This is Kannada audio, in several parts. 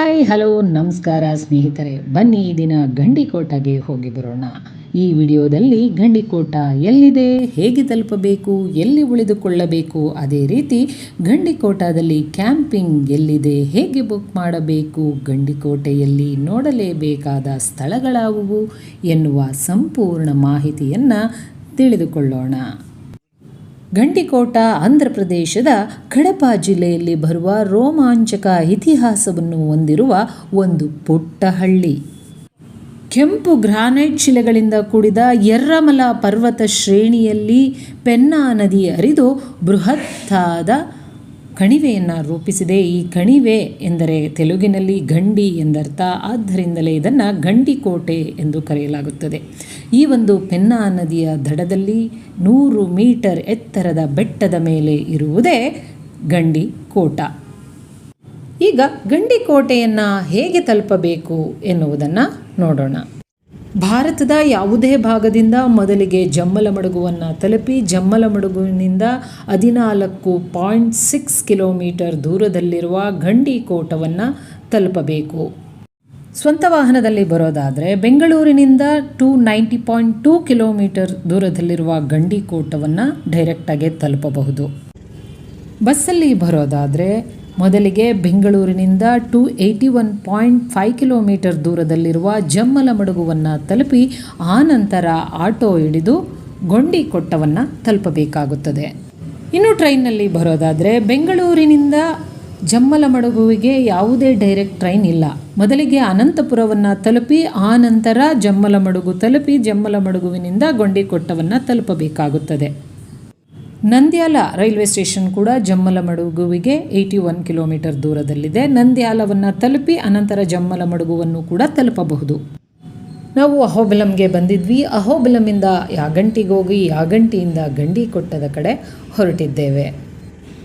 ಹಾಯ್ ಹಲೋ ನಮಸ್ಕಾರ ಸ್ನೇಹಿತರೆ, ಬನ್ನಿ ಈ ದಿನ ಗಂಡಿಕೋಟಗೆ ಹೋಗಿ ಬರೋಣ. ಈ ವಿಡಿಯೋದಲ್ಲಿ ಗಂಡಿಕೋಟ ಎಲ್ಲಿದೆ, ಹೇಗೆ ತಲುಪಬೇಕು, ಎಲ್ಲಿ ಉಳಿದುಕೊಳ್ಳಬೇಕು, ಅದೇ ರೀತಿ ಗಂಡಿಕೋಟದಲ್ಲಿ ಕ್ಯಾಂಪಿಂಗ್ ಎಲ್ಲಿದೆ, ಹೇಗೆ ಬುಕ್ ಮಾಡಬೇಕು, ಗಂಡಿಕೋಟೆಯಲ್ಲಿ ನೋಡಲೇಬೇಕಾದ ಸ್ಥಳಗಳಾವುವು ಎನ್ನುವ ಸಂಪೂರ್ಣ ಮಾಹಿತಿಯನ್ನು ತಿಳಿದುಕೊಳ್ಳೋಣ. ಗಂಡಿಕೋಟ ಆಂಧ್ರ ಪ್ರದೇಶದ ಕಡಪ ಜಿಲ್ಲೆಯಲ್ಲಿ ಬರುವ ರೋಮಾಂಚಕ ಇತಿಹಾಸವನ್ನು ಹೊಂದಿರುವ ಒಂದು ಪುಟ್ಟ ಹಳ್ಳಿ. ಕೆಂಪು ಗ್ರಾನೈಟ್ ಶಿಲೆಗಳಿಂದ ಕೂಡಿದ ಎರ್ರಮಲ ಪರ್ವತ ಶ್ರೇಣಿಯಲ್ಲಿ ಪೆನ್ನಾ ನದಿ ಹರಿದು ಬೃಹತ್ತಾದ ಕಣಿವೆಯನ್ನು ರೂಪಿಸಿದೆ. ಈ ಕಣಿವೆ ಎಂದರೆ ತೆಲುಗಿನಲ್ಲಿ ಗಂಡಿ ಎಂದರ್ಥ, ಆದ್ದರಿಂದಲೇ ಇದನ್ನು ಗಂಡಿಕೋಟೆ ಎಂದು ಕರೆಯಲಾಗುತ್ತದೆ. ಈ ಒಂದು ಪೆನ್ನಾ ನದಿಯ ದಡದಲ್ಲಿ 100 ಮೀಟರ್ ಎತ್ತರದ ಬೆಟ್ಟದ ಮೇಲೆ ಇರುವುದೇ ಗಂಡಿಕೋಟ. ಈಗ ಗಂಡಿಕೋಟೆಯನ್ನು ಹೇಗೆ ತಲುಪಬೇಕು ಎನ್ನುವುದನ್ನು ನೋಡೋಣ. ಭಾರತದ ಯಾವುದೇ ಭಾಗದಿಂದ ಮೊದಲಿಗೆ ಜಮ್ಮಲಮಡುಗುವನ್ನು ತಲುಪಿ ಜಮ್ಮಲಮಡುಗುವಿನಿಂದ 14.6 ಕಿಲೋಮೀಟರ್ ದೂರದಲ್ಲಿರುವ ಗಂಡಿಕೋಟವನ್ನು ತಲುಪಬೇಕು. ಸ್ವಂತ ವಾಹನದಲ್ಲಿ ಬರೋದಾದರೆ ಬೆಂಗಳೂರಿನಿಂದ 290.2 ಕಿಲೋಮೀಟರ್ ದೂರದಲ್ಲಿರುವ ಗಂಡಿಕೋಟವನ್ನು ಡೈರೆಕ್ಟಾಗಿ ತಲುಪಬಹುದು. ಬಸ್ಸಲ್ಲಿ ಬರೋದಾದರೆ ಮೊದಲಿಗೆ ಬೆಂಗಳೂರಿನಿಂದ 281.5 ಕಿಲೋಮೀಟರ್ ದೂರದಲ್ಲಿರುವ ಜಮ್ಮಲಮಡುಗುವನ್ನು ತಲುಪಿ ಆನಂತರ ಆಟೋ ಹಿಡಿದು ಗಂಡಿಕೋಟವನ್ನು ತಲುಪಬೇಕಾಗುತ್ತದೆ. ಇನ್ನು ಟ್ರೈನ್ನಲ್ಲಿ ಬರೋದಾದರೆ ಬೆಂಗಳೂರಿನಿಂದ ಜಮ್ಮಲಮಡುಗುವಿಗೆ ಯಾವುದೇ ಡೈರೆಕ್ಟ್ ಟ್ರೈನ್ ಇಲ್ಲ. ಮೊದಲಿಗೆ ಅನಂತಪುರವನ್ನು ತಲುಪಿ ಆನಂತರ ಜಮ್ಮಲಮಡುಗು ತಲುಪಿ ಜಮ್ಮಲಮಡುಗುವಿನಿಂದ ಗಂಡಿಕೋಟವನ್ನು ತಲುಪಬೇಕಾಗುತ್ತದೆ. ನಂದ್ಯಾಲ ರೈಲ್ವೆ ಸ್ಟೇಷನ್ ಕೂಡ ಜಮ್ಮಲಮಡುಗುವಿಗೆ 81 ಕಿಲೋಮೀಟರ್ ದೂರದಲ್ಲಿದೆ. ನಂದ್ಯಾಲವನ್ನು ತಲುಪಿ ಅನಂತರ ಜಮ್ಮಲಮಡುಗುವನ್ನು ಕೂಡ ತಲುಪಬಹುದು. ನಾವು ಅಹೋಬಿಲಂಗೆ ಬಂದಿದ್ವಿ. ಅಹೋಬಿಲಮಿಂದ ಯಾಗಂಟಿಗೆ ಹೋಗಿ ಯಾಗಂಟಿಯಿಂದ ಗಂಡಿಕೋಟದ ಕಡೆ ಹೊರಟಿದ್ದೇವೆ.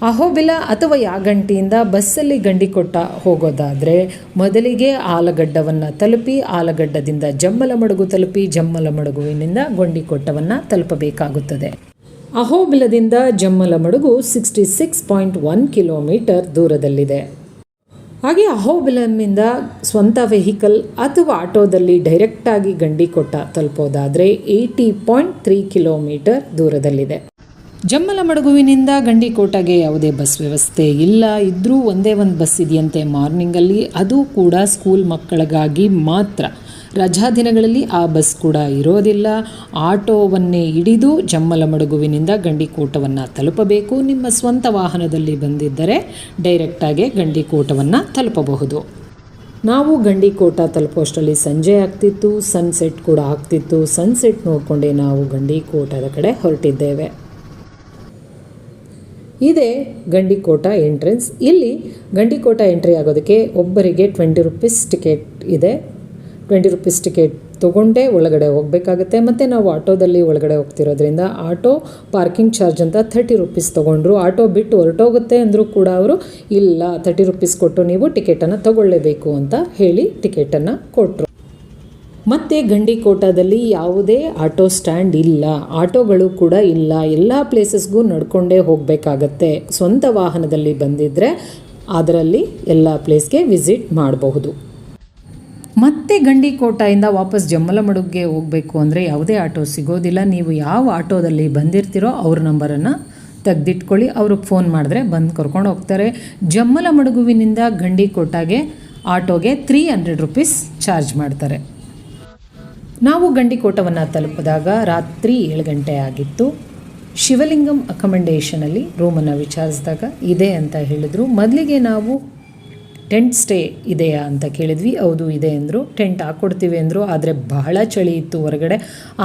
ಅಹೋಬಿಲ ಅಥವಾ ಯಾಗಂಟಿಯಿಂದ ಬಸ್ಸಲ್ಲಿ ಗಂಡಿಕೋಟ ಹೋಗೋದಾದರೆ ಮೊದಲಿಗೆ ಆಲಗಡ್ಡವನ್ನು ತಲುಪಿ ಆಲಗಡ್ಡದಿಂದ ಜಮ್ಮಲಮಡುಗು ತಲುಪಿ ಜಮ್ಮಲಮಡುಗುವಿನಿಂದ ಗಂಡಿಕೋಟವನ್ನು ತಲುಪಬೇಕಾಗುತ್ತದೆ. ಅಹೋಬಿಲದಿಂದ ಜಮ್ಮಲಮಡುಗು 66.1 ಕಿಲೋಮೀಟರ್ ದೂರದಲ್ಲಿದೆ. ಹಾಗೆ ಅಹೋಬಿಲಮಿಂದ ಸ್ವಂತ ವೆಹಿಕಲ್ ಅಥವಾ ಆಟೋದಲ್ಲಿ ಡೈರೆಕ್ಟಾಗಿ ಗಂಡಿಕೋಟ ತಲುಪೋದಾದರೆ 80.3 ಕಿಲೋಮೀಟರ್ ದೂರದಲ್ಲಿದೆ. ಜಮ್ಮಲಮಡುಗುವಿನಿಂದ ಗಂಡಿಕೋಟಗೆ ಯಾವುದೇ ಬಸ್ ವ್ಯವಸ್ಥೆ ಇಲ್ಲ. ಇದ್ದರೂ ಒಂದೇ ಒಂದು ಬಸ್ ಇದೆಯಂತೆ ಮಾರ್ನಿಂಗಲ್ಲಿ, ಅದು ಕೂಡ ಸ್ಕೂಲ್ ಮಕ್ಕಳಿಗಾಗಿ ಮಾತ್ರ. ರಜಾ ದಿನಗಳಲ್ಲಿ ಆ ಬಸ್ ಕೂಡ ಇರೋದಿಲ್ಲ. ಆಟೋವನ್ನೇ ಹಿಡಿದು ಜಮ್ಮಲಮಡುಗುವಿನಿಂದ ಗಂಡಿಕೋಟವನ್ನು ತಲುಪಬೇಕು. ನಿಮ್ಮ ಸ್ವಂತ ವಾಹನದಲ್ಲಿ ಬಂದಿದ್ದರೆ ಡೈರೆಕ್ಟಾಗಿ ಗಂಡಿಕೋಟವನ್ನು ತಲುಪಬಹುದು. ನಾವು ಗಂಡಿಕೋಟ ತಲುಪೋಷ್ಟರಲ್ಲಿ ಸಂಜೆ ಆಗ್ತಿತ್ತು, ಸನ್ಸೆಟ್ ಕೂಡ ಆಗ್ತಿತ್ತು. ಸನ್ಸೆಟ್ ನೋಡಿಕೊಂಡೇ ನಾವು ಗಂಡಿಕೋಟದ ಕಡೆ ಹೊರಟಿದ್ದೇವೆ. ಇದೇ ಗಂಡಿಕೋಟ ಎಂಟ್ರೆನ್ಸ್. ಇಲ್ಲಿ ಗಂಡಿಕೋಟ ಎಂಟ್ರಿ ಆಗೋದಕ್ಕೆ ಒಬ್ಬರಿಗೆ 20 ರೂಪೀಸ್ ಟಿಕೆಟ್ ಇದೆ. 20 ರೂಪೀಸ್ ಟಿಕೆಟ್ ತೊಗೊಂಡೇ ಒಳಗಡೆ ಹೋಗಬೇಕಾಗುತ್ತೆ. ಮತ್ತು ನಾವು ಆಟೋದಲ್ಲಿ ಒಳಗಡೆ ಹೋಗ್ತಿರೋದ್ರಿಂದ ಆಟೋ ಪಾರ್ಕಿಂಗ್ ಚಾರ್ಜ್ ಅಂತ 30 ರೂಪೀಸ್ ತೊಗೊಂಡ್ರು. ಆಟೋ ಬಿಟ್ಟು ಹೊರಟೋಗುತ್ತೆ ಅಂದರೂ ಕೂಡ ಅವರು ಇಲ್ಲ 30 ರೂಪೀಸ್ ಕೊಟ್ಟು ನೀವು ಟಿಕೆಟನ್ನು ತಗೊಳ್ಳೇಬೇಕು ಅಂತ ಹೇಳಿ ಟಿಕೆಟನ್ನು ಕೊಟ್ಟರು. ಮತ್ತು ಗಂಡಿಕೋಟದಲ್ಲಿ ಯಾವುದೇ ಆಟೋ ಸ್ಟ್ಯಾಂಡ್ ಇಲ್ಲ, ಆಟೋಗಳು ಕೂಡ ಇಲ್ಲ. ಎಲ್ಲ ಪ್ಲೇಸಸ್ಗೂ ನಡ್ಕೊಂಡೇ ಹೋಗಬೇಕಾಗತ್ತೆ. ಸ್ವಂತ ವಾಹನದಲ್ಲಿ ಬಂದಿದ್ದರೆ ಅದರಲ್ಲಿ ಎಲ್ಲ ಪ್ಲೇಸ್ಗೆ ವಿಸಿಟ್ ಮಾಡಬಹುದು. ಮತ್ತೆ ಗಂಡಿಕೋಟದಿಂದ ವಾಪಸ್ ಜಮ್ಮಲಮಡುಗಿಗೆ ಹೋಗಬೇಕು ಅಂದರೆ ಯಾವುದೇ ಆಟೋ ಸಿಗೋದಿಲ್ಲ. ನೀವು ಯಾವ ಆಟೋದಲ್ಲಿ ಬಂದಿರ್ತೀರೋ ಅವ್ರ ನಂಬರನ್ನು ತೆಗೆದಿಟ್ಕೊಳ್ಳಿ. ಅವ್ರಿಗೆ ಫೋನ್ ಮಾಡಿದ್ರೆ ಬಂದು ಕರ್ಕೊಂಡು ಹೋಗ್ತಾರೆ. ಜಮ್ಮಲಮಡುಗುವಿನಿಂದ ಗಂಡಿಕೋಟಗೆ ಆಟೋಗೆ 300 ರೂಪೀಸ್ ಚಾರ್ಜ್ ಮಾಡ್ತಾರೆ. ನಾವು ಗಂಡಿಕೋಟವನ್ನು ತಲುಪಿದಾಗ ರಾತ್ರಿ 7 ಗಂಟೆ ಆಗಿತ್ತು. ಶಿವಲಿಂಗಂ ಅಕಮಂಡೇಷನಲ್ಲಿ ರೂಮನ್ನು ವಿಚಾರಿಸಿದಾಗ ಇದೆ ಅಂತ ಹೇಳಿದರು. ಮೊದಲಿಗೆ ನಾವು ಟೆಂಟ್ ಸ್ಟೇ ಇದೆಯಾ ಅಂತ ಕೇಳಿದ್ವಿ. ಹೌದು ಇದೆ ಅಂದರು. ಟೆಂಟ್ ಹಾಕ್ಕೊಡ್ತೀವಿ ಅಂದರು. ಆದರೆ ಬಹಳ ಚಳಿ ಇತ್ತು ಹೊರಗಡೆ,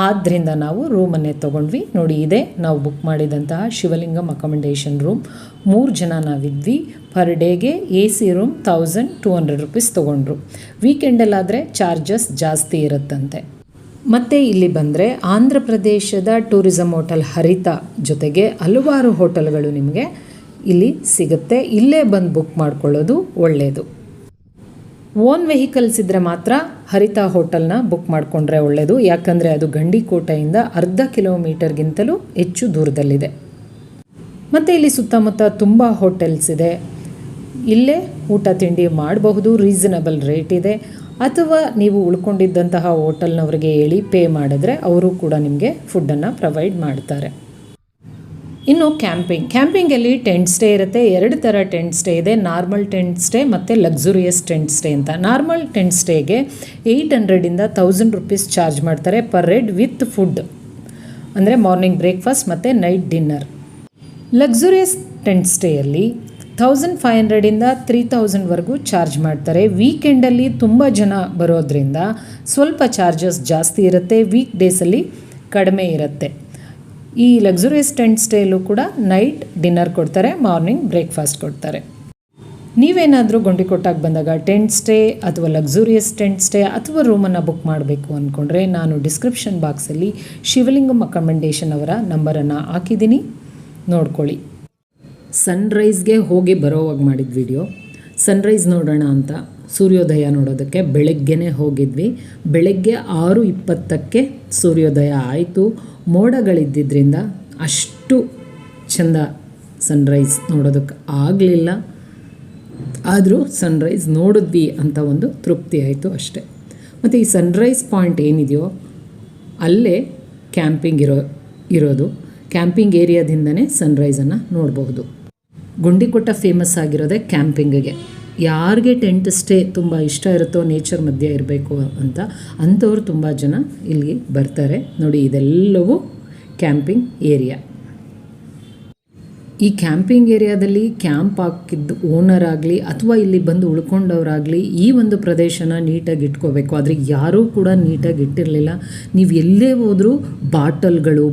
ಆದ್ದರಿಂದ ನಾವು ರೂಮನ್ನೇ ತೊಗೊಂಡ್ವಿ. ನೋಡಿ ಇದೆ ನಾವು ಬುಕ್ ಮಾಡಿದಂತಹ ಶಿವಲಿಂಗಂ ಅಕಮಂಡೇಷನ್ ರೂಮ್. 3 ಜನ ನಾವಿದ್ವಿ. ಪರ್ ಡೇಗೆ AC ರೂಮ್ 1200 ರೂಪೀಸ್ ತೊಗೊಂಡ್ರು. ವೀಕೆಂಡಲ್ಲಾದರೆ ಚಾರ್ಜಸ್ ಜಾಸ್ತಿ ಇರುತ್ತಂತೆ. ಮತ್ತು ಇಲ್ಲಿ ಬಂದರೆ ಆಂಧ್ರ ಪ್ರದೇಶದ ಟೂರಿಸಂ ಹೋಟೆಲ್ ಹರಿತಾ ಜೊತೆಗೆ ಹಲವಾರು ಹೋಟೆಲ್ಗಳು ನಿಮಗೆ ಇಲ್ಲಿ ಸಿಗುತ್ತೆ. ಇಲ್ಲೇ ಬಂದು ಬುಕ್ ಮಾಡ್ಕೊಳ್ಳೋದು ಒಳ್ಳೆಯದು. ಓನ್ ವೆಹಿಕಲ್ಸ್ ಇದ್ದರೆ ಮಾತ್ರ ಹರಿತಾ ಹೋಟೆಲ್ನ ಬುಕ್ ಮಾಡಿಕೊಂಡ್ರೆ ಒಳ್ಳೆಯದು. ಯಾಕಂದರೆ ಅದು ಗಂಡಿಕೋಟೆಯಿಂದ 1/2 ಕಿಲೋಮೀಟರ್ಗಿಂತಲೂ ಹೆಚ್ಚು ದೂರದಲ್ಲಿದೆ. ಮತ್ತು ಇಲ್ಲಿ ಸುತ್ತಮುತ್ತ ತುಂಬ ಹೋಟೆಲ್ಸ್ ಇದೆ. ಇಲ್ಲೇ ಊಟ ತಿಂಡಿ ಮಾಡಬಹುದು, ರೀಸನಬಲ್ ರೇಟ್ ಇದೆ. ಅಥವಾ ನೀವು ಉಳ್ಕೊಂಡಿದ್ದಂತಹ ಹೋಟೆಲ್ನವ್ರಿಗೆ ಹೇಳಿ ಪೇ ಮಾಡಿದ್ರೆ ಅವರು ಕೂಡ ನಿಮಗೆ ಫುಡ್ಡನ್ನು ಪ್ರೊವೈಡ್ ಮಾಡ್ತಾರೆ. ಇನ್ನು ಕ್ಯಾಂಪಿಂಗಲ್ಲಿ ಟೆಂಟ್ ಸ್ಟೇ ಇರುತ್ತೆ. 2 ಥರ ಟೆಂಟ್ ಸ್ಟೇ ಇದೆ, ನಾರ್ಮಲ್ ಟೆಂಟ್ ಸ್ಟೇ ಮತ್ತು ಲಕ್ಸುರಿಯಸ್ ಟೆಂಟ್ ಸ್ಟೇ ಅಂತ. ನಾರ್ಮಲ್ ಟೆಂಟ್ ಸ್ಟೇಗೆ 800ಇಂದ 1000 ರೂಪೀಸ್ ಚಾರ್ಜ್ ಮಾಡ್ತಾರೆ ಪರ್ ಹೆಡ್ ವಿತ್ ಫುಡ್, ಅಂದರೆ ಮಾರ್ನಿಂಗ್ ಬ್ರೇಕ್ಫಾಸ್ಟ್ ಮತ್ತು ನೈಟ್ ಡಿನ್ನರ್. ಲಕ್ಸುರಿಯಸ್ ಟೆಂಟ್ ಸ್ಟೇಯಲ್ಲಿ 1500ಇಂದ 3000ವರೆಗೂ ಚಾರ್ಜ್ ಮಾಡ್ತಾರೆ. ವೀಕೆಂಡಲ್ಲಿ ತುಂಬ ಜನ ಬರೋದ್ರಿಂದ ಸ್ವಲ್ಪ ಚಾರ್ಜಸ್ ಜಾಸ್ತಿ ಇರುತ್ತೆ, ವೀಕ್ ಡೇಸಲ್ಲಿ ಕಡಿಮೆ ಇರುತ್ತೆ. ಈ ಲಕ್ಸುರಿಯಸ್ ಟೆಂಟ್ ಸ್ಟೇಯಲ್ಲೂ ಕೂಡ ನೈಟ್ ಡಿನ್ನರ್ ಕೊಡ್ತಾರೆ, ಮಾರ್ನಿಂಗ್ ಬ್ರೇಕ್ಫಾಸ್ಟ್ ಕೊಡ್ತಾರೆ. ನೀವೇನಾದರೂ ಗೊಂಡಿಕೋಟಕ್ಕೆ ಬಂದಾಗ ಟೆಂಟ್ ಸ್ಟೇ ಅಥವಾ ಲಕ್ಸುರಿಯಸ್ ಟೆಂಟ್ ಸ್ಟೇ ಅಥವಾ ರೂಮನ್ನು ಬುಕ್ ಮಾಡಬೇಕು ಅಂದ್ಕೊಂಡ್ರೆ ನಾನು ಡಿಸ್ಕ್ರಿಪ್ಷನ್ ಬಾಕ್ಸಲ್ಲಿ ಶಿವಲಿಂಗಂ ಅಕಾಮಡೇಷನ್ ಅವರ ನಂಬರನ್ನು ಹಾಕಿದ್ದೀನಿ, ನೋಡ್ಕೊಳ್ಳಿ. ಸನ್ರೈಸ್ಗೆ ಹೋಗಿ ಬರೋವಾಗ ಮಾಡಿದ ವಿಡಿಯೋ. ಸನ್ರೈಸ್ ನೋಡೋಣ ಅಂತ ಸೂರ್ಯೋದಯ ನೋಡೋದಕ್ಕೆ ಬೆಳಗ್ಗೆನೇ ಹೋಗಿದ್ವಿ. ಬೆಳಗ್ಗೆ 6:20ಕ್ಕೆ ಸೂರ್ಯೋದಯ ಆಯಿತು. ಮೋಡಗಳಿದ್ದಿದ್ದರಿಂದ ಅಷ್ಟು ಚೆಂದ ಸನ್ರೈಸ್ ನೋಡೋದಕ್ಕೆ ಆಗಲಿಲ್ಲ. ಆದರೂ ಸನ್ರೈಸ್ ನೋಡಿದ್ವಿ ಅಂತ ಒಂದು ತೃಪ್ತಿ ಆಯಿತು ಅಷ್ಟೆ. ಮತ್ತು ಈ ಸನ್ರೈಸ್ ಪಾಯಿಂಟ್ ಏನಿದೆಯೋ ಅಲ್ಲೇ ಕ್ಯಾಂಪಿಂಗ್ ಇರೋದು. ಕ್ಯಾಂಪಿಂಗ್ ಏರಿಯಾದಿಂದನೇ ಸನ್ರೈಸನ್ನು ನೋಡಬಹುದು. ಗೊಂಡಿಕೋಟ ಫೇಮಸ್ ಆಗಿರೋದೇ ಕ್ಯಾಂಪಿಂಗಿಗೆ. ಯಾರಿಗೆ ಟೆಂಟ್ ಸ್ಟೇ ತುಂಬ ಇಷ್ಟ ಇರುತ್ತೋ, ನೇಚರ್ ಮಧ್ಯೆ ಇರಬೇಕು ಅಂತ ಅಂಥವ್ರು ತುಂಬ ಜನ ಇಲ್ಲಿ ಬರ್ತಾರೆ. ನೋಡಿ, ಇದೆಲ್ಲವೂ ಕ್ಯಾಂಪಿಂಗ್ ಏರಿಯಾ. ಈ ಕ್ಯಾಂಪಿಂಗ್ ಏರಿಯಾದಲ್ಲಿ ಕ್ಯಾಂಪ್ ಹಾಕಿದ್ದು ಓನರ್ ಆಗಲಿ ಅಥವಾ ಇಲ್ಲಿ ಬಂದು ಉಳ್ಕೊಂಡವರಾಗಲಿ ಈ ಒಂದು ಪ್ರದೇಶನ ನೀಟಾಗಿ ಇಟ್ಕೋಬೇಕು. ಆದರೆ ಯಾರೂ ಕೂಡ ನೀಟಾಗಿ ಇಟ್ಟಿರಲಿಲ್ಲ. ನೀವು ಎಲ್ಲೇ ಹೋದರೂ ಬಾಟಲ್ಗಳು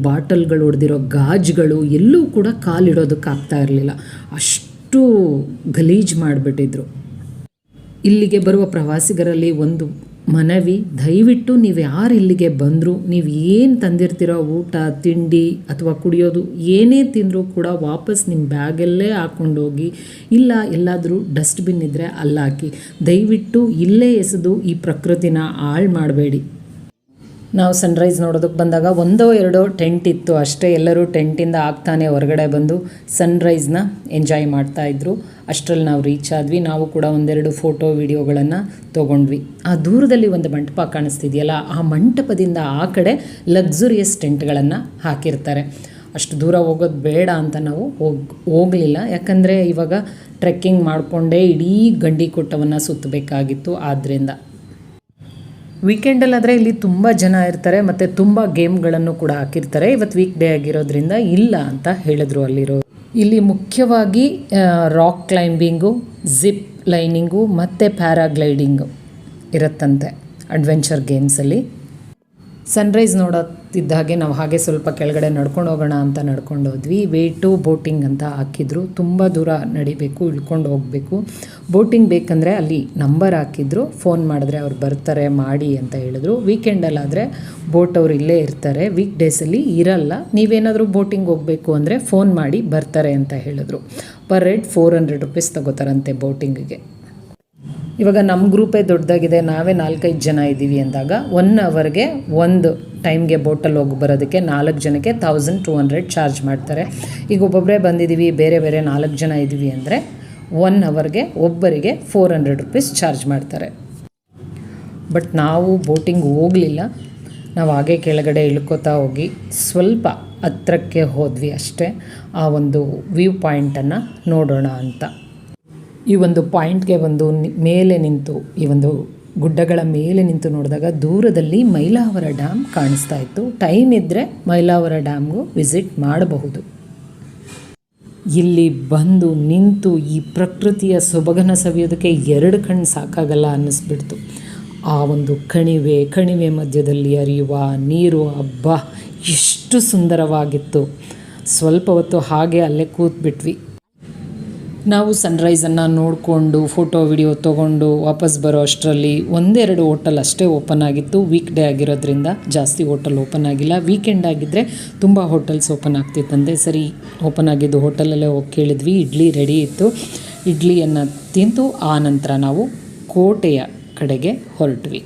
ಹೊಡೆದಿರೋ ಗಾಜುಗಳು ಎಲ್ಲೂ ಕೂಡ ಕಾಲಿಡೋದಕ್ಕಾಗ್ತಾ ಇರಲಿಲ್ಲ. ಅಷ್ಟು ಗಲೀಜು ಮಾಡಿಬಿಟ್ಟಿದ್ರು. ಇಲ್ಲಿಗೆ ಬರುವ ಪ್ರವಾಸಿಗರಲ್ಲಿ ಒಂದು ಮನವಿ, ದಯವಿಟ್ಟು ನೀವು ಯಾರು ಇಲ್ಲಿಗೆ ಬಂದರೂ ನೀವು ಏನು ತಂದಿರ್ತೀರೋ ಊಟ ತಿಂಡಿ ಅಥವಾ ಕುಡಿಯೋದು ಏನೇ ತಿಂದರೂ ಕೂಡ ವಾಪಸ್ ನಿಮ್ಮ ಬ್ಯಾಗಲ್ಲೇ ಹಾಕ್ಕೊಂಡೋಗಿ, ಇಲ್ಲ ಎಲ್ಲಾದರೂ ಡಸ್ಟ್ಬಿನ್ ಇದ್ದರೆ ಅಲ್ಲಾಕಿ. ದಯವಿಟ್ಟು ಇಲ್ಲೇ ಎಸೆದು ಈ ಪ್ರಕೃತಿನ ಹಾಳು ಮಾಡಬೇಡಿ. ನಾವು ಸನ್ರೈಸ್ ನೋಡೋದಕ್ಕೆ ಬಂದಾಗ 1-2 ಟೆಂಟ್ ಇತ್ತು ಅಷ್ಟೇ. ಎಲ್ಲರೂ ಟೆಂಟಿಂದ ಆಗ್ತಾನೆ ಹೊರಗಡೆ ಬಂದು ಸನ್ರೈಸ್ನ ಎಂಜಾಯ್ ಮಾಡ್ತಾಯಿದ್ರು. ಅಷ್ಟರಲ್ಲಿ ನಾವು ರೀಚ್ ಆದ್ವಿ. ನಾವು ಕೂಡ 1-2 ಫೋಟೋ ವಿಡಿಯೋಗಳನ್ನು ತೊಗೊಂಡ್ವಿ. ಆ ದೂರದಲ್ಲಿ ಒಂದು ಮಂಟಪ ಕಾಣಿಸ್ತಿದೆಯಲ್ಲ, ಆ ಮಂಟಪದಿಂದ ಆ ಕಡೆ ಲಕ್ಸುರಿಯಸ್ ಟೆಂಟ್ಗಳನ್ನು ಹಾಕಿರ್ತಾರೆ. ಅಷ್ಟು ದೂರ ಹೋಗೋದು ಬೇಡ ಅಂತ ನಾವು ಹೋಗಲಿಲ್ಲ. ಯಾಕಂದರೆ ಇವಾಗ ಟ್ರೆಕ್ಕಿಂಗ್ ಮಾಡಿಕೊಂಡೇ ಇಡೀ ಗಂಡಿಕೋಟವನ್ನು ಸುತ್ತಬೇಕಾಗಿತ್ತು. ಆದ್ದರಿಂದ ವೀಕೆಂಡಲ್ಲಾದರೆ ಇಲ್ಲಿ ತುಂಬ ಜನ ಇರ್ತಾರೆ ಮತ್ತು ತುಂಬ ಗೇಮ್ಗಳನ್ನು ಕೂಡ ಹಾಕಿರ್ತಾರೆ. ಇವತ್ತು ವೀಕ್ ಡೇ ಆಗಿರೋದ್ರಿಂದ ಇಲ್ಲ ಅಂತ ಹೇಳಿದ್ರು ಅಲ್ಲಿರೋ. ಇಲ್ಲಿ ಮುಖ್ಯವಾಗಿ ರಾಕ್ ಕ್ಲೈಂಬಿಂಗು, ಜಿಪ್ ಲೈನಿಂಗು ಮತ್ತು ಪ್ಯಾರಾಗ್ಲೈಡಿಂಗು ಇರುತ್ತಂತೆ ಅಡ್ವೆಂಚರ್ ಗೇಮ್ಸಲ್ಲಿ. ಸನ್ರೈಸ್ ನೋಡುತ್ತಿದ್ದ ಹಾಗೆ ನಾವು ಹಾಗೆ ಸ್ವಲ್ಪ ಕೆಳಗಡೆ ನಡ್ಕೊಂಡು ಹೋಗೋಣ ಅಂತ ನಡ್ಕೊಂಡು ಹೋದ್ವಿ. ವೇಟು ಬೋಟಿಂಗ್ ಅಂತ ಹಾಕಿದ್ರು. ತುಂಬ ದೂರ ನಡಿಬೇಕು, ಇಳ್ಕೊಂಡು ಹೋಗಬೇಕು. ಬೋಟಿಂಗ್ ಬೇಕಂದರೆ ಅಲ್ಲಿ ನಂಬರ್ ಹಾಕಿದ್ರು, ಫೋನ್ ಮಾಡಿದ್ರೆ ಅವ್ರು ಬರ್ತಾರೆ ಮಾಡಿ ಅಂತ ಹೇಳಿದ್ರು. ವೀಕೆಂಡಲ್ಲಾದರೆ ಬೋಟ್ ಅವ್ರು ಇಲ್ಲೇ ಇರ್ತಾರೆ, ವೀಕ್ ಡೇಸಲ್ಲಿ ಇರಲ್ಲ. ನೀವೇನಾದರೂ ಬೋಟಿಂಗ್ ಹೋಗಬೇಕು ಅಂದರೆ ಫೋನ್ ಮಾಡಿ ಬರ್ತಾರೆ ಅಂತ ಹೇಳಿದ್ರು. ಪರ್ ಹೆಡ್ 400 ರೂಪೀಸ್ ತಗೋತಾರಂತೆ ಬೋಟಿಂಗಿಗೆ. ಇವಾಗ ನಮ್ಮ ಗ್ರೂಪೇ ದೊಡ್ಡದಾಗಿದೆ, ನಾವೇ 4-5 ಜನ ಇದ್ದೀವಿ ಅಂದಾಗ 1 ಅವರ್ಗೆ ಒಂದು ಟೈಮ್ಗೆ ಬೋಟಲ್ಲಿ ಹೋಗಿ ಬರೋದಕ್ಕೆ 4 ಜನಕ್ಕೆ 1200 ಚಾರ್ಜ್ ಮಾಡ್ತಾರೆ. ಈಗ ಒಬ್ಬೊಬ್ಬರೇ ಬಂದಿದ್ದೀವಿ, ಬೇರೆ 4 ಜನ ಇದ್ದೀವಿ ಅಂದರೆ 1 ಅವರ್ಗೆ ಒಬ್ಬರಿಗೆ 400 ರೂಪೀಸ್ ಚಾರ್ಜ್ ಮಾಡ್ತಾರೆ. ಬಟ್ ನಾವು ಬೋಟಿಂಗ್ ಹೋಗಲಿಲ್ಲ. ನಾವು ಹಾಗೆ ಕೆಳಗಡೆ ಇಳ್ಕೋತಾ ಹೋಗಿ ಸ್ವಲ್ಪ ಹತ್ರಕ್ಕೆ ಹೋದ್ವಿ ಅಷ್ಟೇ, ಆ ಒಂದು ವ್ಯೂ ಪಾಯಿಂಟನ್ನು ನೋಡೋಣ ಅಂತ. ಈ ಒಂದು ಪಾಯಿಂಟ್ಗೆ ಒಂದು ಮೇಲೆ ನಿಂತು, ಈ ಒಂದು ಗುಡ್ಡಗಳ ಮೇಲೆ ನಿಂತು ನೋಡಿದಾಗ ದೂರದಲ್ಲಿ ಮೈಲಾವರ ಡ್ಯಾಮ್ ಕಾಣಿಸ್ತಾ ಇತ್ತು. ಟೈಮ್ ಇದ್ದರೆ ಮೈಲಾವರ ಡ್ಯಾಮ್ಗೂ ವಿಸಿಟ್ ಮಾಡಬಹುದು. ಇಲ್ಲಿ ಬಂದು ನಿಂತು ಈ ಪ್ರಕೃತಿಯ ಸೊಬಗನ ಸವಿಯೋದಕ್ಕೆ 2 ಕಣ್ಣು ಸಾಕಾಗಲ್ಲ ಅನ್ನಿಸ್ಬಿಡ್ತು. ಆ ಒಂದು ಕಣಿವೆ ಮಧ್ಯದಲ್ಲಿ ಹರಿಯುವ ನೀರು, ಹಬ್ಬ ಎಷ್ಟು ಸುಂದರವಾಗಿತ್ತು. ಸ್ವಲ್ಪ ಹೊತ್ತು ಹಾಗೆ ಅಲ್ಲೇ ಕೂತ್ಬಿಟ್ವಿ. ನಾವು ಸನ್ರೈಸನ್ನು ನೋಡಿಕೊಂಡು ಫೋಟೋ ವಿಡಿಯೋ ತೊಗೊಂಡು ವಾಪಸ್ ಬರೋ ಅಷ್ಟರಲ್ಲಿ 1-2 ಹೋಟೆಲ್ ಅಷ್ಟೇ ಓಪನ್ ಆಗಿತ್ತು. ವೀಕ್ ಡೇ ಆಗಿರೋದ್ರಿಂದ ಜಾಸ್ತಿ ಹೋಟೆಲ್ ಓಪನ್ ಆಗಿಲ್ಲ. ವೀಕೆಂಡ್ ಆಗಿದ್ದರೆ ತುಂಬ ಹೋಟೆಲ್ಸ್ ಓಪನ್ ಆಗ್ತಿತ್ತಂತೆ. ಸರಿ, ಓಪನ್ ಆಗಿದ್ದು ಹೋಟೆಲಲ್ಲೇ ಹೋಗಿ ಕೇಳಿದ್ವಿ. ಇಡ್ಲಿ ರೆಡಿ ಇತ್ತು. ಇಡ್ಲಿಯನ್ನು ತಿಂದು ಆ ನಂತರ ನಾವು ಕೋಟೆಯ ಕಡೆಗೆ ಹೊರಟ್ವಿ.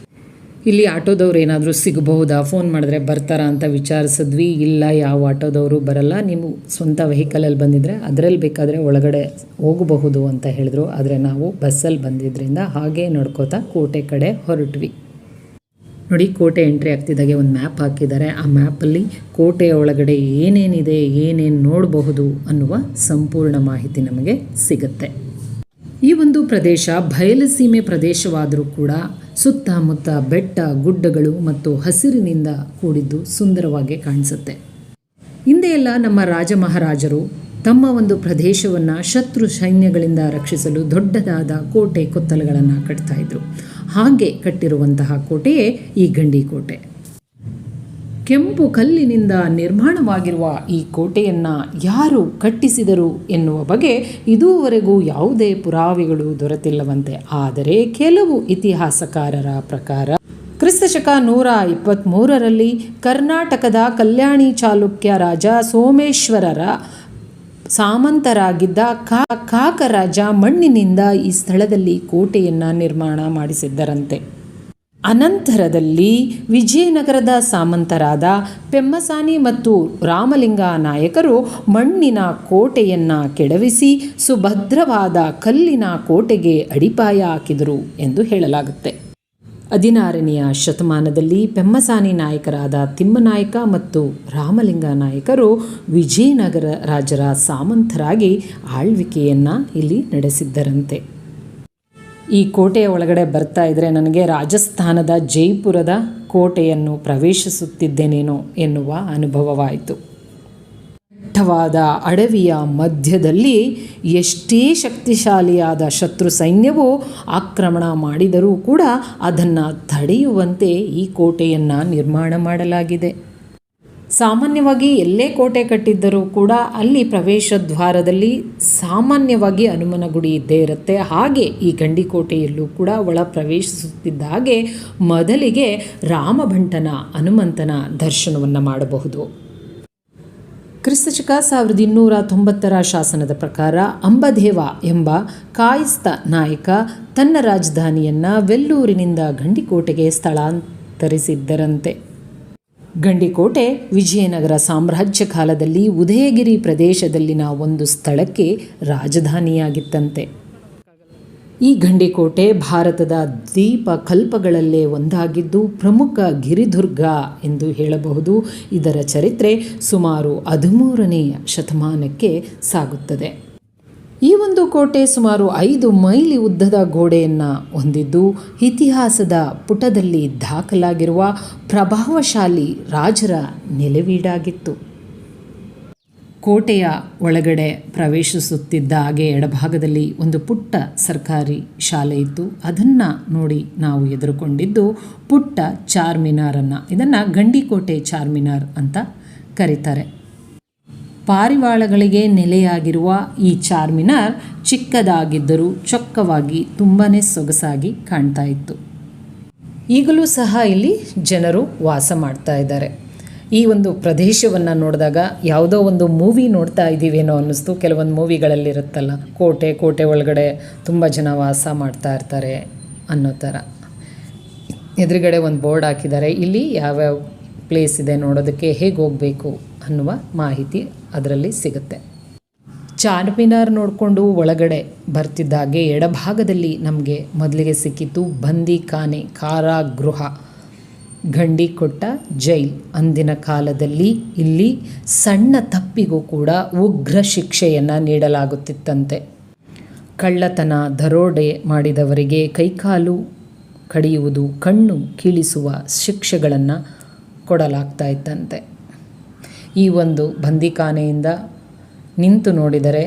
ಇಲ್ಲಿ ಆಟೋದವ್ರು ಏನಾದರೂ ಸಿಗಬಹುದಾ, ಫೋನ್ ಮಾಡಿದ್ರೆ ಬರ್ತಾರಾ ಅಂತ ವಿಚಾರಿಸಿದ್ವಿ. ಇಲ್ಲ, ಯಾವ ಆಟೋದವರು ಬರಲ್ಲ, ನೀವು ಸ್ವಂತ ವೆಹಿಕಲಲ್ಲಿ ಬಂದಿದ್ದರೆ ಅದರಲ್ಲಿ ಬೇಕಾದರೆ ಒಳಗಡೆ ಹೋಗಬಹುದು ಅಂತ ಹೇಳಿದ್ರು. ಆದರೆ ನಾವು ಬಸ್ಸಲ್ಲಿ ಬಂದಿದ್ದರಿಂದ ಹಾಗೇ ನಡ್ಕೋತಾ ಕೋಟೆ ಕಡೆ ಹೊರಟ್ವಿ. ನೋಡಿ, ಕೋಟೆ ಎಂಟ್ರಿ ಆಗ್ತಿದ್ದಾಗೆ ಒಂದು ಮ್ಯಾಪ್ ಹಾಕಿದ್ದಾರೆ. ಆ ಮ್ಯಾಪಲ್ಲಿ ಕೋಟೆಯ ಒಳಗಡೆ ಏನೇನಿದೆ, ಏನೇನು ನೋಡಬಹುದು ಅನ್ನುವ ಸಂಪೂರ್ಣ ಮಾಹಿತಿ ನಮಗೆ ಸಿಗುತ್ತೆ. ಈ ಒಂದು ಪ್ರದೇಶ ಬಯಲುಸೀಮೆ ಪ್ರದೇಶವಾದರೂ ಕೂಡ ಸುತ್ತಮುತ್ತ ಬೆಟ್ಟ, ಗುಡ್ಡಗಳು ಮತ್ತು ಹಸಿರಿನಿಂದ ಕೂಡಿದ್ದು ಸುಂದರವಾಗಿ ಕಾಣಿಸುತ್ತೆ. ಹಿಂದೆ ಎಲ್ಲ ನಮ್ಮ ರಾಜ ಮಹಾರಾಜರು ತಮ್ಮ ಒಂದು ಪ್ರದೇಶವನ್ನು ಶತ್ರು ಸೈನ್ಯಗಳಿಂದ ರಕ್ಷಿಸಲು ದೊಡ್ಡದಾದ ಕೋಟೆ ಕೊತ್ತಲಗಳನ್ನು ಕಟ್ತಾ ಇದ್ರು. ಹಾಗೆ ಕಟ್ಟಿರುವಂತಹ ಕೋಟೆಯೇ ಈ ಗಂಡಿಕೋಟೆ. ಕೆಂಪು ಕಲ್ಲಿನಿಂದ ನಿರ್ಮಾಣವಾಗಿರುವ ಈ ಕೋಟೆಯನ್ನು ಯಾರು ಕಟ್ಟಿಸಿದರು ಎನ್ನುವ ಬಗ್ಗೆ ಇದುವರೆಗೂ ಯಾವುದೇ ಪುರಾವೆಗಳು ದೊರೆತಿಲ್ಲವಂತೆ. ಆದರೆ ಕೆಲವು ಇತಿಹಾಸಕಾರರ ಪ್ರಕಾರ ಕ್ರಿಸ್ತಶಕ 123ರಲ್ಲಿ ಕರ್ನಾಟಕದ ಕಲ್ಯಾಣಿ ಚಾಲುಕ್ಯ ರಾಜ ಸೋಮೇಶ್ವರರ ಸಾಮಂತರಾಗಿದ್ದ ಕಾಕರಾಜ ಮಣ್ಣಿನಿಂದ ಈ ಸ್ಥಳದಲ್ಲಿ ಕೋಟೆಯನ್ನು ನಿರ್ಮಾಣ ಮಾಡಿಸಿದ್ದರಂತೆ. ಅನಂತರದಲ್ಲಿ ವಿಜಯನಗರದ ಸಾಮಂತರಾದ ಪೆಮ್ಮಸಾನಿ ಮತ್ತು ರಾಮಲಿಂಗ ನಾಯಕರು ಮಣ್ಣಿನ ಕೋಟೆಯನ್ನು ಕೆಡವಿಸಿ ಸುಭದ್ರವಾದ ಕಲ್ಲಿನ ಕೋಟೆಗೆ ಅಡಿಪಾಯ ಹಾಕಿದರು ಎಂದು ಹೇಳಲಾಗುತ್ತೆ. 16ನೆಯ ಶತಮಾನದಲ್ಲಿ ಪೆಮ್ಮಸಾನಿ ನಾಯಕರಾದ ತಿಮ್ಮನಾಯಕ ಮತ್ತು ರಾಮಲಿಂಗ ನಾಯಕರು ವಿಜಯನಗರ ರಾಜರ ಸಾಮಂತರಾಗಿ ಆಳ್ವಿಕೆಯನ್ನು ಇಲ್ಲಿ ನಡೆಸಿದ್ದರಂತೆ. ಈ ಕೋಟೆಯ ಒಳಗಡೆ ಬರ್ತಾ ಇದ್ದರೆ ನನಗೆ ರಾಜಸ್ಥಾನದ ಜೈಪುರದ ಕೋಟೆಯನ್ನು ಪ್ರವೇಶಿಸುತ್ತಿದ್ದೇನೇನೋ ಎನ್ನುವ ಅನುಭವವಾಯಿತು. ದಟ್ಟವಾದ ಅಡವಿಯ ಮಧ್ಯದಲ್ಲಿ ಎಷ್ಟೇ ಶಕ್ತಿಶಾಲಿಯಾದ ಶತ್ರು ಸೈನ್ಯವು ಆಕ್ರಮಣ ಮಾಡಿದರೂ ಕೂಡ ಅದನ್ನು ತಡೆಯುವಂತೆ ಈ ಕೋಟೆಯನ್ನು ನಿರ್ಮಾಣ ಮಾಡಲಾಗಿದೆ. ಸಾಮಾನ್ಯವಾಗಿ ಎಲ್ಲೇ ಕೋಟೆ ಕಟ್ಟಿದ್ದರೂ ಕೂಡ ಅಲ್ಲಿ ಪ್ರವೇಶ ದ್ವಾರದಲ್ಲಿ ಸಾಮಾನ್ಯವಾಗಿ ಹನುಮನ ಗುಡಿ ಇದ್ದೇ ಇರುತ್ತೆ. ಹಾಗೆ ಈ ಗಂಡಿಕೋಟೆಯಲ್ಲೂ ಕೂಡ ಒಳ ಪ್ರವೇಶಿಸುತ್ತಿದ್ದ ಹಾಗೆ ಮೊದಲಿಗೆ ರಾಮಭಂಟನ ಹನುಮಂತನ ದರ್ಶನವನ್ನು ಮಾಡಬಹುದು. ಕ್ರಿಸ್ತಶಕ 1290ರ ಶಾಸನದ ಪ್ರಕಾರ ಅಂಬದೇವ ಎಂಬ ಕಾಯಸ್ಥ ನಾಯಕ ತನ್ನ ರಾಜಧಾನಿಯನ್ನು ವೆಲ್ಲೂರಿನಿಂದ ಗಂಡಿಕೋಟೆಗೆ ಸ್ಥಳಾಂತರಿಸಿದ್ದರಂತೆ. ಗಂಡಿಕೋಟೆ ವಿಜಯನಗರ ಸಾಮ್ರಾಜ್ಯ ಕಾಲದಲ್ಲಿ ಉದಯಗಿರಿ ಪ್ರದೇಶದಲ್ಲಿನ ಒಂದು ಸ್ಥಳಕ್ಕೆ ರಾಜಧಾನಿಯಾಗಿತ್ತಂತೆ. ಈ ಗಂಡಿಕೋಟೆ ಭಾರತದ ದ್ವೀಪಕಲ್ಪಗಳಲ್ಲೇ ಒಂದಾಗಿದ್ದು ಪ್ರಮುಖ ಗಿರಿದುರ್ಗ ಎಂದು ಹೇಳಬಹುದು. ಇದರ ಚರಿತ್ರೆ ಸುಮಾರು 13ನೇ ಶತಮಾನಕ್ಕೆ ಸಾಗುತ್ತದೆ. ಈ ಒಂದು ಕೋಟೆ ಸುಮಾರು 5 ಮೈಲಿ ಉದ್ದದ ಗೋಡೆಯನ್ನು ಹೊಂದಿದ್ದು ಇತಿಹಾಸದ ಪುಟದಲ್ಲಿ ದಾಖಲಾಗಿರುವ ಪ್ರಭಾವಶಾಲಿ ರಾಜರ ನೆಲೆವೀಡಾಗಿತ್ತು. ಕೋಟೆಯ ಒಳಗಡೆ ಪ್ರವೇಶಿಸುತ್ತಿದ್ದ ಹಾಗೆ ಎಡಭಾಗದಲ್ಲಿ ಒಂದು ಪುಟ್ಟ ಸರ್ಕಾರಿ ಶಾಲೆ ಇತ್ತು. ಅದನ್ನು ನೋಡಿ ನಾವು ಎದುರುಕೊಂಡಿದ್ದು ಪುಟ್ಟ ಚಾರ್ಮಿನಾರನ್ನು. ಇದನ್ನು ಗಂಡಿಕೋಟೆ ಚಾರ್ಮಿನಾರ್ ಅಂತ ಕರೀತಾರೆ. ಪಾರಿವಾಳಗಳಿಗೆ ನೆಲೆಯಾಗಿರುವ ಈ ಚಾರ್ಮಿನಾರ್ ಚಿಕ್ಕದಾಗಿದ್ದರೂ ಚೊಕ್ಕವಾಗಿ ತುಂಬಾ ಸೊಗಸಾಗಿ ಕಾಣ್ತಾ ಇತ್ತು. ಈಗಲೂ ಸಹ ಇಲ್ಲಿ ಜನರು ವಾಸ ಮಾಡ್ತಾ ಇದ್ದಾರೆ. ಈ ಒಂದು ಪ್ರದೇಶವನ್ನು ನೋಡಿದಾಗ ಯಾವುದೋ ಒಂದು ಮೂವಿ ನೋಡ್ತಾ ಇದ್ದೀವೇನೋ ಅನ್ನಿಸ್ತು. ಕೆಲವೊಂದು ಮೂವಿಗಳಲ್ಲಿರುತ್ತಲ್ಲ, ಕೋಟೆ ಒಳಗಡೆ ತುಂಬ ಜನ ವಾಸ ಮಾಡ್ತಾ ಇರ್ತಾರೆ ಅನ್ನೋ ಥರ. ಎದುರುಗಡೆ ಒಂದು ಬೋರ್ಡ್ ಹಾಕಿದ್ದಾರೆ. ಇಲ್ಲಿ ಯಾವ್ಯಾವ ಪ್ಲೇಸ್ ಇದೆ ನೋಡೋದಕ್ಕೆ, ಹೇಗೆ ಹೋಗಬೇಕು ಅನ್ನುವ ಮಾಹಿತಿ ಅದರಲ್ಲಿ ಸಿಗುತ್ತೆ. ಚಾರ್ಮಿನಾರ್ ನೋಡಿಕೊಂಡು ಒಳಗಡೆ ಬರ್ತಿದ್ದಾಗೆ ಎಡಭಾಗದಲ್ಲಿ ನಮಗೆ ಮೊದಲಿಗೆ ಸಿಕ್ಕಿತ್ತು ಬಂದಿಖಾನೆ, ಕಾರಾಗೃಹ, ಗಂಡಿಕೋಟ ಜೈಲ್. ಅಂದಿನ ಕಾಲದಲ್ಲಿ ಇಲ್ಲಿ ಸಣ್ಣ ತಪ್ಪಿಗೂ ಕೂಡ ಉಗ್ರ ಶಿಕ್ಷೆಯನ್ನು ನೀಡಲಾಗುತ್ತಿತ್ತಂತೆ. ಕಳ್ಳತನ, ದರೋಡೆ ಮಾಡಿದವರಿಗೆ ಕೈಕಾಲು ಕಡಿಯುವುದು, ಕಣ್ಣು ಕೀಳಿಸುವ ಶಿಕ್ಷೆಗಳನ್ನು ಕೊಡಲಾಗ್ತಾ ಇತ್ತಂತೆ. ಈ ಒಂದು ಬಂದಿಖಾನೆಯಿಂದ ನಿಂತು ನೋಡಿದರೆ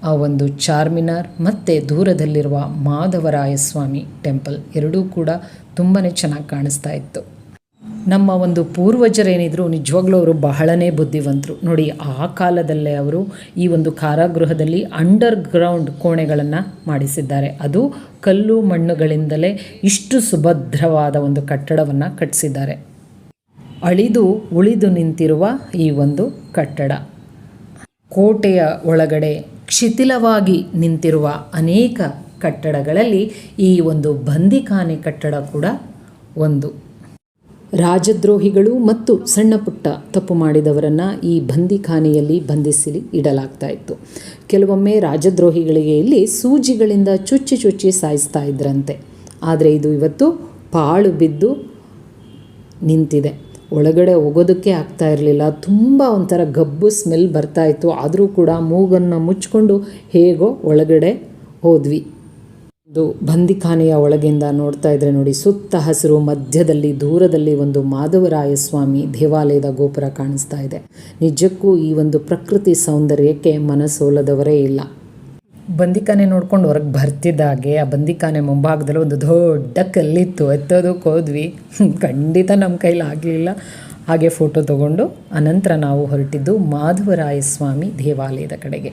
ಆ ಒಂದು ಚಾರ್ಮಿನಾರ್ ಮತ್ತು ದೂರದಲ್ಲಿರುವ ಮಾಧವರಾಯ ಸ್ವಾಮಿ ಟೆಂಪಲ್ ಎರಡೂ ಕೂಡ ತುಂಬಾ ಚೆನ್ನಾಗಿ ಕಾಣಿಸ್ತಾ ಇತ್ತು. ನಮ್ಮ ಒಂದು ಪೂರ್ವಜರೇನಿದ್ರು ನಿಜವಾಗ್ಲೂ ಅವರು ಬಹಳನೇ ಬುದ್ಧಿವಂತರು. ನೋಡಿ, ಆ ಕಾಲದಲ್ಲೇ ಅವರು ಈ ಒಂದು ಕಾರಾಗೃಹದಲ್ಲಿ ಅಂಡರ್ ಗ್ರೌಂಡ್ ಕೋಣೆಗಳನ್ನು ಮಾಡಿಸಿದ್ದಾರೆ. ಅದು ಕಲ್ಲು ಮಣ್ಣುಗಳಿಂದಲೇ ಇಷ್ಟು ಸುಭದ್ರವಾದ ಒಂದು ಕಟ್ಟಡವನ್ನು ಕಟ್ಟಿಸಿದ್ದಾರೆ. ಅಳಿದು ಉಳಿದು ನಿಂತಿರುವ ಈ ಒಂದು ಕಟ್ಟಡ, ಕೋಟೆಯ ಒಳಗಡೆ ಶಿಥಿಲವಾಗಿ ನಿಂತಿರುವ ಅನೇಕ ಕಟ್ಟಡಗಳಲ್ಲಿ ಈ ಒಂದು ಬಂದಿಖಾನೆ ಕಟ್ಟಡ ಕೂಡ ಒಂದು. ರಾಜದ್ರೋಹಿಗಳು ಮತ್ತು ಸಣ್ಣ ಪುಟ್ಟ ತಪ್ಪು ಮಾಡಿದವರನ್ನು ಈ ಬಂದಿಖಾನೆಯಲ್ಲಿ ಬಂಧಿಸಿ ಇಡಲಾಗ್ತಾ ಇತ್ತು. ಕೆಲವೊಮ್ಮೆ ರಾಜದ್ರೋಹಿಗಳಿಗೆ ಇಲ್ಲಿ ಸೂಜಿಗಳಿಂದ ಚುಚ್ಚಿ ಚುಚ್ಚಿ ಸಾಯಿಸ್ತಾ ಇದ್ರಂತೆ. ಆದರೆ ಇದು ಇವತ್ತು ಪಾಳು ಬಿದ್ದು ನಿಂತಿದೆ. ಒಳಗಡೆ ಹೋಗೋದಕ್ಕೆ ಆಗ್ತಾ ಇರಲಿಲ್ಲ. ತುಂಬ ಒಂಥರ ಗಬ್ಬು ಸ್ಮೆಲ್ ಬರ್ತಾಯಿತ್ತು. ಆದರೂ ಕೂಡ ಮೂಗನ್ನು ಮುಚ್ಕೊಂಡು ಹೇಗೋ ಒಳಗಡೆ ಹೋದ್ವಿ. ಒಂದು ಬಂದಿಖಾನೆಯ ಒಳಗಿಂದ ನೋಡ್ತಾ ಇದ್ರೆ ನೋಡಿ, ಸುತ್ತ ಹಸಿರು, ಮಧ್ಯದಲ್ಲಿ ದೂರದಲ್ಲಿ ಒಂದು ಮಾಧವರಾಯ ಸ್ವಾಮಿ ದೇವಾಲಯದ ಗೋಪುರ ಕಾಣಿಸ್ತಾ ಇದೆ. ನಿಜಕ್ಕೂ ಈ ಒಂದು ಪ್ರಕೃತಿ ಸೌಂದರ್ಯಕ್ಕೆ ಮನಸೋಲದವರೇ ಇಲ್ಲ. ಬಂದಿಖಾನೆ ನೋಡ್ಕೊಂಡು ಹೊರಗೆ ಬರ್ತಿದ್ದಾಗೆ ಆ ಬಂದಿಖಾನೆ ಮುಂಭಾಗದಲ್ಲಿ ಒಂದು ದೊಡ್ಡ ಕಲ್ಲಿತ್ತು. ಎತ್ತೋದಕ್ಕೆ ಹೋದ್ವಿ, ಖಂಡಿತ ನಮ್ಮ ಕೈಲಿ ಆಗಲಿಲ್ಲ. ಹಾಗೆ ಫೋಟೋ ತೊಗೊಂಡು ಅನಂತರ ನಾವು ಹೊರಟಿದ್ದು ಮಾಧವರಾಯ ಸ್ವಾಮಿ ದೇವಾಲಯದ ಕಡೆಗೆ.